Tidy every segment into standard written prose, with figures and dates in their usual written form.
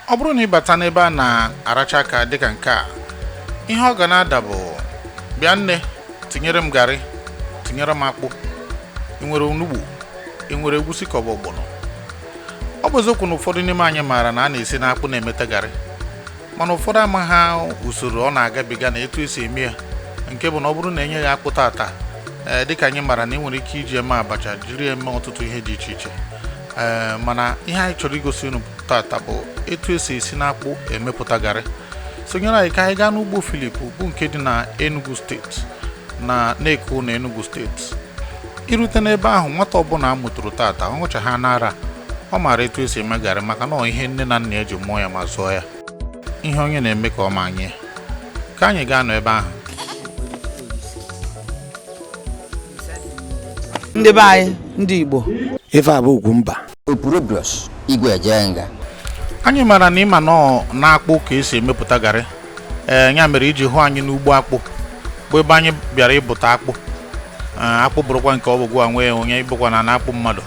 Ọ bụrụ na ịbata n'ebe a na-aracha aka dịka nke a, ihe ọ ga na-ada bụ bịa nne tinyere m garị, tinyere m akpụ, ị nwere onugbu, ị nwere egwusi ka ọ bụ ọgbọnọ. Ọ bụ eziokwu na ụfọdụ n'ime anyị maara na a na-esi n'akpụ na-emeta garị, mana ụfọdụ amaghị usoro ọ na-agabiga na etu esi eme ya, nke bụ na ọ bụrụ na enye ya akpụ tata dịka anyị maara na ị nwere ike iji eme abacha, jiri eme ọtụtụ ihe dị iche iche. Mana ihe anyị chọrọ igosi unu tata bụ etu esi esi n'akpụ emepụta garị. Sonyere anyị ka anyị gaa n'ugbo Philip bụ nke dị na Enugu steeti na Neko na Enugu steeti. Irute n'ebe ahụ, nwata ọbụla amụtụrụ tata ọ hụcha ha n'ara, ọ maara etu esi eme garị maka na ihe nne na nna ya ji mụọ ya ma zụọ ya. Ihe onye na-eme ka ọ ma nye. Ka anyị gaa n'ebe ahụ. Ndị be anyị, ndị Igbo. Ife a bụ Ugwumba. Opurobios igwe ejenga. Anyị mara na ịma nọ n'akpụ ka esi emepụta garị. Ya mere iji hụ anyị n'ugbo akpụ bụ ebe anyị bịara ịbụta akpụ. Akpụ bụrụkwa nke ọ bụgwa onwe onye ịbụkwa na akpụ mmadụ.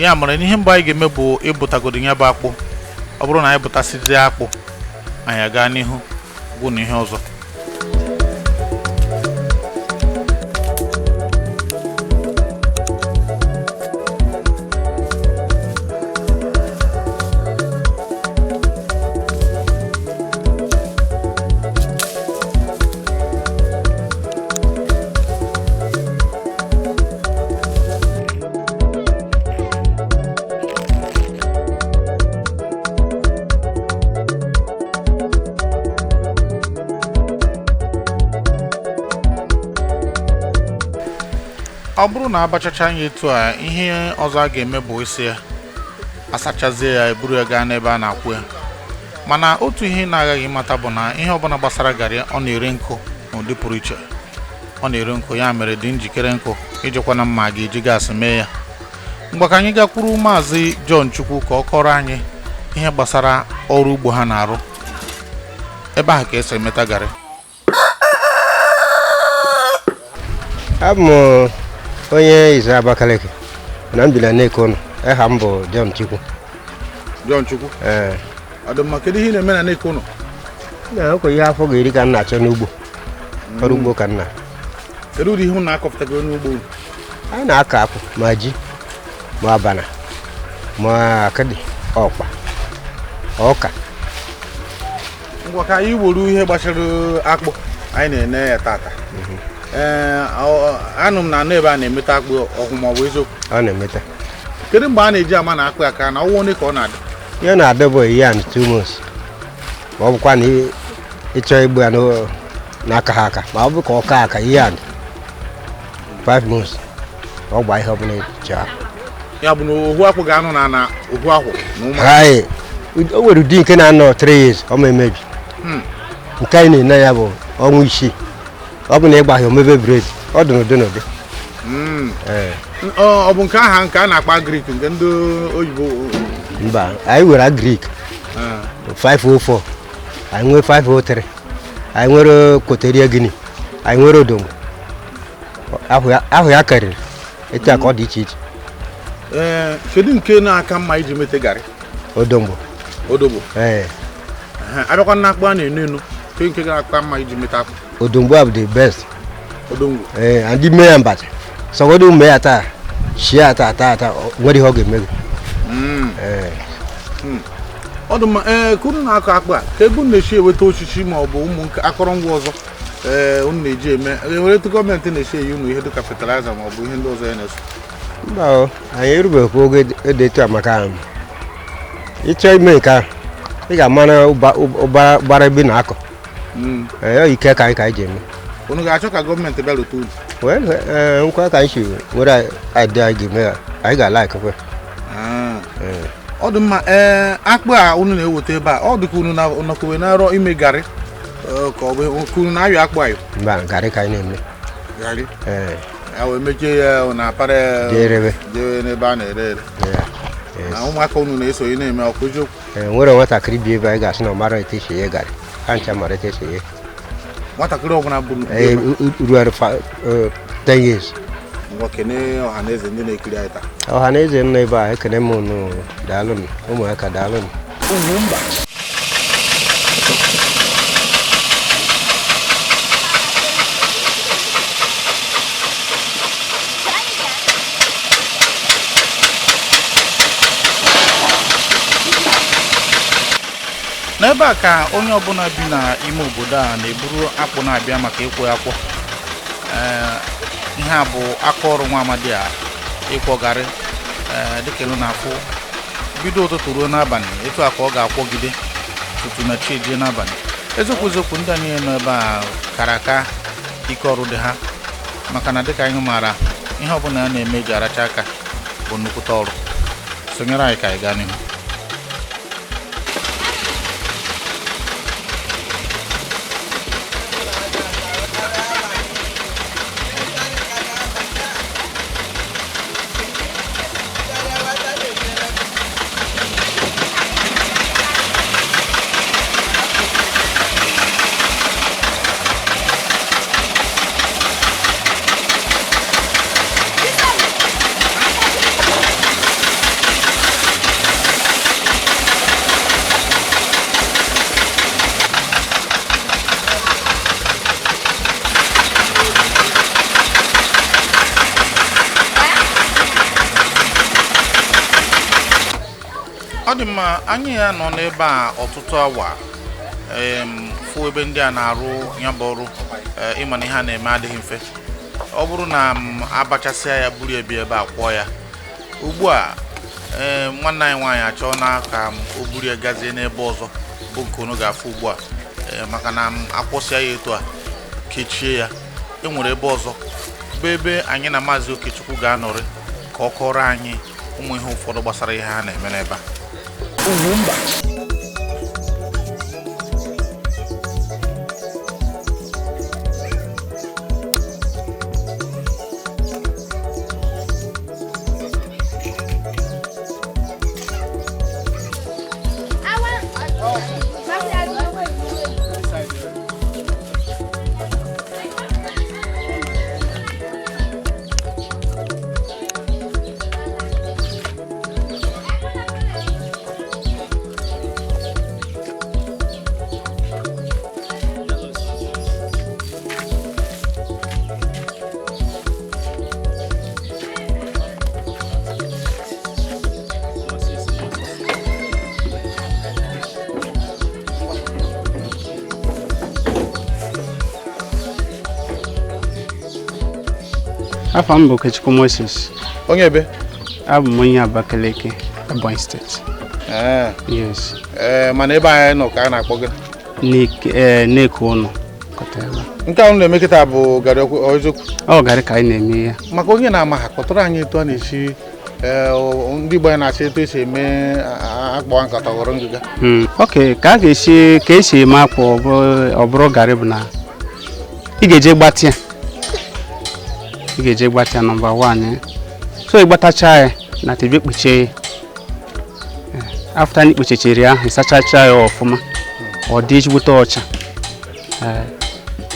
Ya mere ihe mbụ anyị ga-eme bụ ịbụtagodo ya bụ akpụ. Ọ bụrụ na anyị bụtasịdị akpụ, anyị aga n'ihu bụ na ihe ọzọ. Ọ bụrụ na abachacha anyị etu a, ihe ọzọ a ga-eme bụ isi ya asachazie ya, eburu ya gaa n'ebe a na-akwụ ya. Mana otu ihe na-agaghị ịmata bụ na ihe ọbụla gbasara garị ọ na-ere nkụ n'ụdị pụrụ iche. Ọ na-ere nkụ, ya mere dị njikere nkụ ijikwa na mma ga-eji gaasị mee ya. Mgbe ka anyị gakwuru Maazị John Chukwu ka ọ kọrọ anyị ihe gbasara ọrụ ugbo ha na-arụ ebe ahụ ka esi emeta garị. Abụ onye Izu Abakaliki na mbila Neko nọ. Aha m bụ John Chukwu. John Chukwu? Ọ dị mma, kedu ihe na-eme na Neko nọ? Na-ekwe ihe afọ ga-eri ka m na-achọ n'ugbo. Ọrụ ugbo ka m na. Kedu ụdị ihe unu na-akọpụtago n'ugbo unu? Anyị na-akọ akpụ ma ji ma abana ma akịdị, ọkpa, ọka. Ngwa ka anyị wuru ihe gbasara akpụ anyị na-ene ya tata. Anụ m na ebe a na-emeta akpụ ọhụma, ọ bụ eziokwu? Ọ na-emeta. Kedu mgbe a na-eji ama na akpụ aka na ọnwa ole ka ọ na-adị? Ihe na-adị bụ ya na 2 months. Ma ọ bụkwa na ịchọ igbu ya n'aka ha aka, ma ọ bụ ka ọ ka aka ihe ya 5 months. Ọ gba ihe ọbụla ịchọ. Ya bụ na ohu akpụ ga-anọ na ohu ahụ na ụmụ. O nwere ụdị nke na-anọ 3 years ọ ma emebi. Nke anyị na-ene ya bụ ọnwa 6. Ọ bụ na ịgbaghị omebe bred, ọ dị n'ụdị n'ụdị. Ọ bụ nke aha nke a na-akpa Greek, nke ndị oyibo? Mba, anyị nwere Greek 504, anyị nwere 503, anyị nwere Koteria Guinea, anyị nwere Odongo. Ahụ ya karịrị etu a ka ọ dị iche iche. Kedu nke na-aka mma iji mete garị? Odongo. Abịakwa na akpụ a na-enu enu, nke ga-aka mma iji mete akpụ? Odongo bụ the best. Odongo? Ndị mee ya mbacha. Sọgọdụ ume ya taa, shie ya taa, nwere ihe ọ ga-eme. Ọ dị mma. Ka unu na-akọ akpụ a, ka ebe unu na-eshi eweta osisi ma ọ bụ ụmụ akọrọngwa ọzọ unu na-eji eme, enwere etu gọọmenti na-eshi eyi unu ihe dịka fatịlaịza ma ọ bụ ihe ndị ọzọ ya na-eso? Mba, anyị erubeghị oge edetu a maka ahụ. Ịchọ ime nke ahụ, ị ga-amara ụbara ebe na-akọ. Ike ka anyị ji eme. Unu ga-achọ ka gọọmenti bịa lụta unu? Nkwa ka anyị si nwere idea anyị ga-eme ya, anyị ga-ala ikekwe. Ọ dị mma. Akpụ a unu na-eweta ebe a, ọ dị ka unu nọkọwe na-arọ ime garị ka ọ bụ ka unu na-ayọ akpụ ayọ? Mba, garị ka anyị na-eme. Garị? Ya wee mechie ya na apara jewe n'ebe a na-ere ere. Na ụmụaka unu na-esonye na-eme ọkụ eziokwu? Nwere nwatakịrị bi ebe anyị ga-asị na ọ mara etu esi eghe garị. Ha ncha mara etu esi eghe. Nwatakịrị ọbụla bụ ruo 10 years. Ngwa kene ọhaneze ndị na-ekiri anyị taa. Ọhaneze nọ ebe a, ekene m unu, daalụ m, ụmụaka daalụ m. UGWUMBA. N'ebe a ka onye ọbụla bi na ime obodo a na-eburu akpụ na-abịa maka ịkwọ akwụ. Ihe a bụ aka ọrụ nwa amadi a ịkwọ garị dịka elu na-afụ bido ụtụtụ ruo n'abalị. Etu a ka ọ ga-akwọgide tutu na chi ejie n'abalị. Eziokwu ndị anyị nọ ebe a kara aka ike ọrụ dị ha maka na dịka anyị maara ihe ọbụla a na-eme eji aracha aka bụ nnukwute ọrụ. Sonyere anyị ka anyị gaa n'ihu. Ọ dị mma anyị ya nọ n'ebe a ọtụtụ awa fụ ebe ndị a na-arụ ya bụ ọrụ ịma na ihe a na-eme adịghị mfe. Ọ bụrụ na abachasịa ya buru ebi ebe a kwọ ya ugbu a nwanne anyị nwaanyị achọọ na ka o buru ya gazie n'ebe ọzọ bụ nke unu ga-afụ ugbu a maka na akwọsịa ya etu a kechie ya enwere ebe ọzọ bụ ebe anyị na Maazị Okechukwu ga-anọrị ka ọ kọrọ anyị ụmụ ihe ụfọdụ gbasara ihe ha na-eme n'ebe a. UGWUMBA. Afọ m bụ Okechukwu Moses. Onye ebe? Abụ m onye Abakaliki, Ebonyi State. Yes. Mana ebe anyị nọ ka a na-akpọ gị? N'Eko ụnụ. Nke ahụ na-eme kịta bụ garị eziokwu? Ọ garị ka anyị na-eme ya. Maka onye na-ama ha kpọtụrụ anyị etu a na-esi ndị Igbo na-achọ etu esi eme akpọ nkata ghọrọ ngịga. Ok, ka esi eme akpọ ọ bụrụ garị bụ na ị ga-eje gbatịa. Ị ga-eje gbatịa nọmba 1. So ị gbatacha ya na tebe kpuchie ya. After ni kpuchechiri ahụ ịsachacha ya ọfụma. Ọ dị ezigbote ọcha.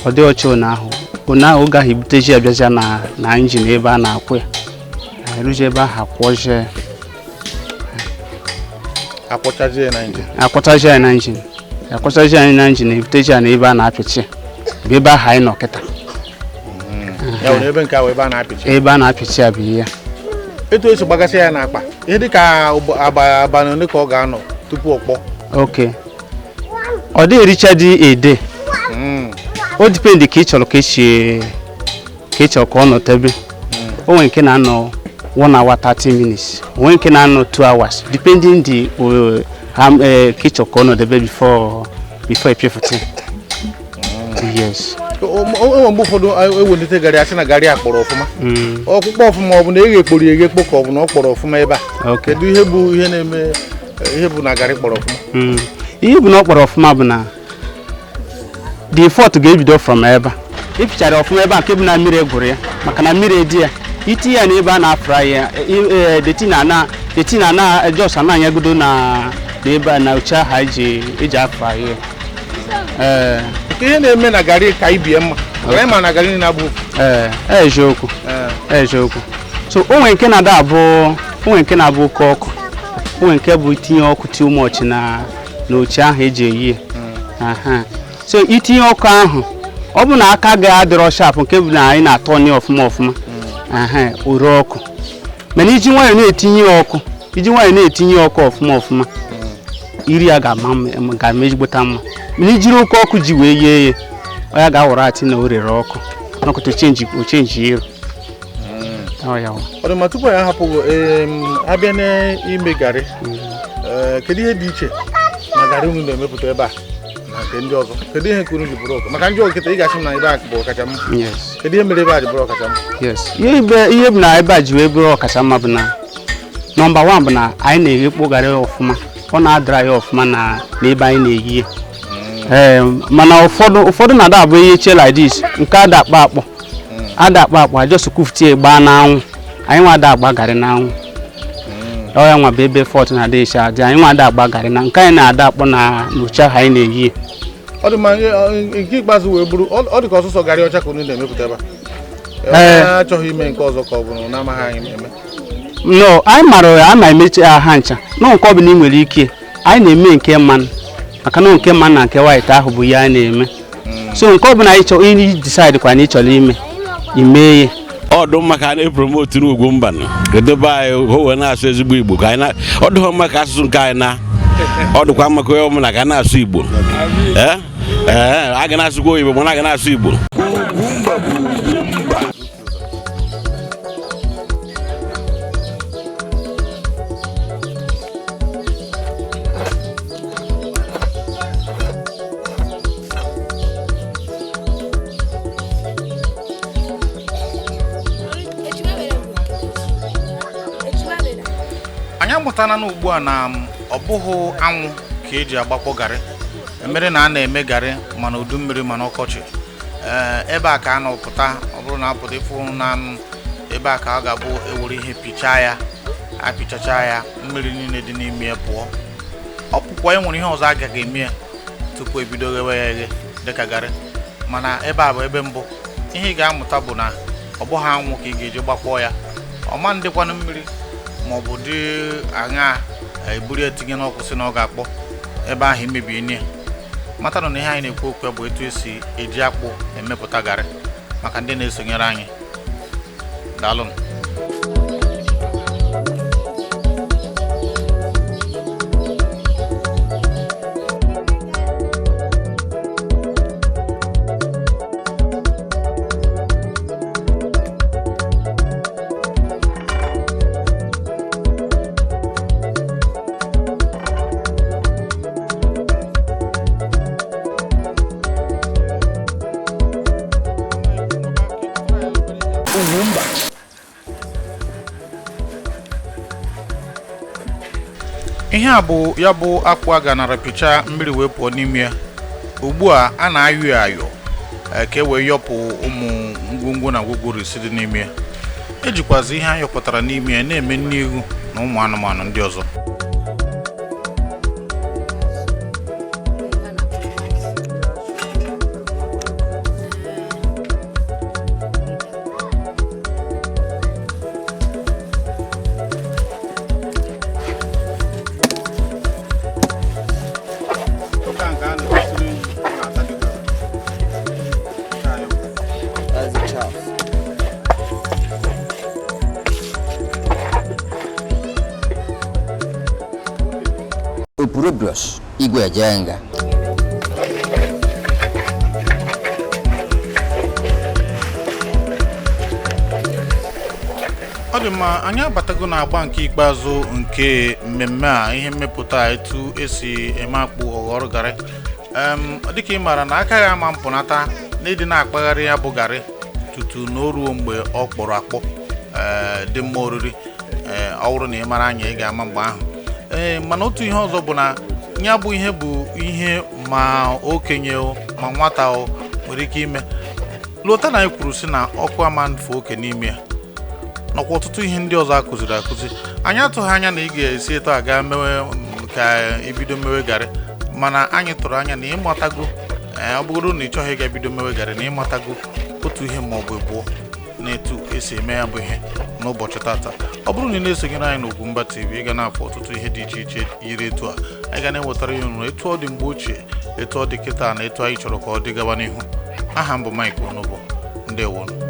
Ọ dị ọcha na ahụ oge ahụ ibuteji ya bịaja na injin ebe a na-akwụ ya. Eruje ebe ahụ akwọje. Akwọchaje na injin. Akwọchaje ya na injin. Akwọchaje ya na injin ibuteji ya na ebe a na-apịchi. Bụ ebe ahụ anyị nọ kịta. Ebe nke ahụ ebe a na-apịchi. Ebe a na-apịchi ya bụ ihe. Etu esi gbagasị ya n'akpa. Ihe dị ka abalị ole ka ọ ga-anọ tupu ọ kpọọ. Okay. Ọ dị ericha dị ede. O depend ka ị chọrọ ka ọ nọtebe. O nwere nke na-anọ 1 hour 30 minutes. O nwere nke na-anọ 2 hours depending the ka ị chọrọ ka ọ nọdebe before epịafụta. Yes. O mgbe ụfọdụ ewelite garị asị na garị a kpọrọ ọfụma. Ọkpụkpọ ọfụma ọ bụ na eghekporo eghekpo ka ọ bụ na ọ kpọrọ ọfụma ebe a. Kedu ihe bụ ihe na-eme ihe bụ na garị kpọrọ ọfụma? Ihe bụ na ọ kpọrọ ọfụma bụ na the effort ga-ebido from ebe a. Ipichara ọfụma ebe a nke bụ na mmiri egwuru ya maka na mmiri dị ya iti ya na ebe a na-afra ya detina na just ananyagodo na ebe a na uche aha eji afra ya. Ihe na-eme na garị ka ibie mma. Garị ma na garị na-abụ. Eziokwu. So o nwere nke na-abụ oke ọkụ. onwe nke bụ itinye ọkụ too much na oche ahụ eji eyi so itinye ọkụ ahụ ọ bụ na aka ga-adịrọ sharp nke bụ na anyị na-atọ onye ọfụma ore ọkụ mana iji nwayọ na-etinye ọkụ ọfụma iri ya ga-ama ejigbota mma mana ijiri oke ọkụ ji wee yee ya ọ ya ga-awụrụ atị na o rere ọkụ n'ọkụtụ chenji iro ọ dị ma tupu ya hapụ abịa n'ime garị kedu ihe dị iche na garị unu na-emepụta ebe a na nke ndị ọzọ kedu ihe nke unu ji bụrụ ọkụ maka ndị ọkịta ị ga-asị m na ebe a bụ ọkacha mma kedu ihe mere ebe a ji bụrụ ọkacha mma ihe bụ na ebe a ji wee bụrụ ọkacha mma bụ na nọmba 1 bụ na anyị na-eghekpo garị ọfụma ọ na-adịra ya ọfụma na ebe anyị na-eyi mana ụfọdụ na-ada abụ ihe che like this nke ada akpa just kwuftie gbaa n'anwụ anyị nwa ada agba garị n'anwụ ọ ya nwa bụ ebe fọt na-ada eche aja anyị nwa ada agba garị na nke anyị na-ada akpọ na n'uche ahụ anyị na-eyi ọ dị ma nke ikpeazụ wee bụrụ ọ dị ka ọsụsọ garị ọcha ka unu na-emepụta ebe a achọghị ime nke ọzọ ka ọ bụrụ na amaghị anyị eme no anyị mara ya a na-emechi ha ncha na nke ọbụla ị nwere ike anyị na-eme nke mmanụ maka na nke mmanụ na nke white ahụ bụ ya anyị na-eme so nke ọbụla anyị chọrọ ị decide kwa na ị chọrọ ime ya ọdụ maka na-epromote n'Ugwumba kedobe anyị ho wee na-asụ ezigbo Igbo ka anyị ọ dịghọ maka asụsụ nke anyị na ọ dịkwa maka onye ọbụla ka na-asụ Igbo a ga na-asụkwa oyibo mana a ga na-asụ Igbo anyị amụtana n'ugbu a na ọ bụghị anwụ ka eji agbakpọ garị emere na a na-eme garị mana udu mmiri mana ọkọchị ebe a ka a na-apụta ọ bụrụ na apụta ịfụ na ebe a ka ọ ga-abụ ewere ihe pichaa ya apịchacha ya mmiri niile dị n'ime ya pụọ ọ pụkwa enwere ihe ọzọ agaghị eme ya tupu ebido ghewe ya eghe dịka garị mana ebe a bụ ebe mbụ ihe ị ga-amụta bụ na ọ bụghị anwụ ka ị ga-eji gbakpọọ ya ọma ndịkwanụ mmiri ma ọ bụ dị aṅa eburu ya tinye n'ọkụ si na ọ ga-akpọ ebe ahụ imebi ihe mata na ihe anyị na-ekwu okwu bụ etu esi eji akpụ emepụta garị maka ndị na-esonyere anyị daalụ ihe a bụ ya bụ akpụ a ga-anara pịcha mmiri wee pụọ n'ime ya ugbu a na-ayọ ya ayọ ka e wee yọpụ ụmụ ngwongwo na ngwugwu si dị n'ime ya ejikwazi ihe ayọpụtara n'ime ya na-eme n'ihu na ụmụ anụmanụ ndị ọzọ Upurubrus igwe jenga ọ dị mma anyị abatago na agba nke ikpeazụ nke mmemme a ihe mmepụta etu esi eme akpụ ọghọrọ garị dịka ị maara na aka ya ama mpụnata na ịdị na-akpagharị ya bụ garị tutu na o ruo mgbe ọ kpọrọ akpọ dị mma oriri ọ bụrụ na ị mara anya ị ga-ama mgbe ahụ mana otu ihe ọzọ bụ na ya bụ ihe ma okenye ma nwata nwere ike ime lụta na anyị kwuru si na ọkụ ama mfe oke n'ime ya nakwa ọtụtụ ihe ndị ọzọ akụziri akụzi anyị atụghị anya na ị ga-esi eto aga mewe ka ebido mewe garị mana anyị tụrụ anya na ịmatago ọ bụrụ na ị chọghị ịga bido mewe garị na ịmatago otu ihe ma ọ bụ abụọ na etu esi eme ya bụ ihe n'ụbọchị tata. Ọ bụrụ na ị na-esonyere anyị n'Ugwumba TV, ị ga na-afụ ọtụtụ ihe dị iche iche yiri etu a. Anyị ga na-ewetara ya unu etu ọ dị mgbe ochie, etu ọ dị kịta, na etu anyị chọrọ ka ọ dị gaba n'ihu. Aha m bụ Mike Onobo. Ndewo.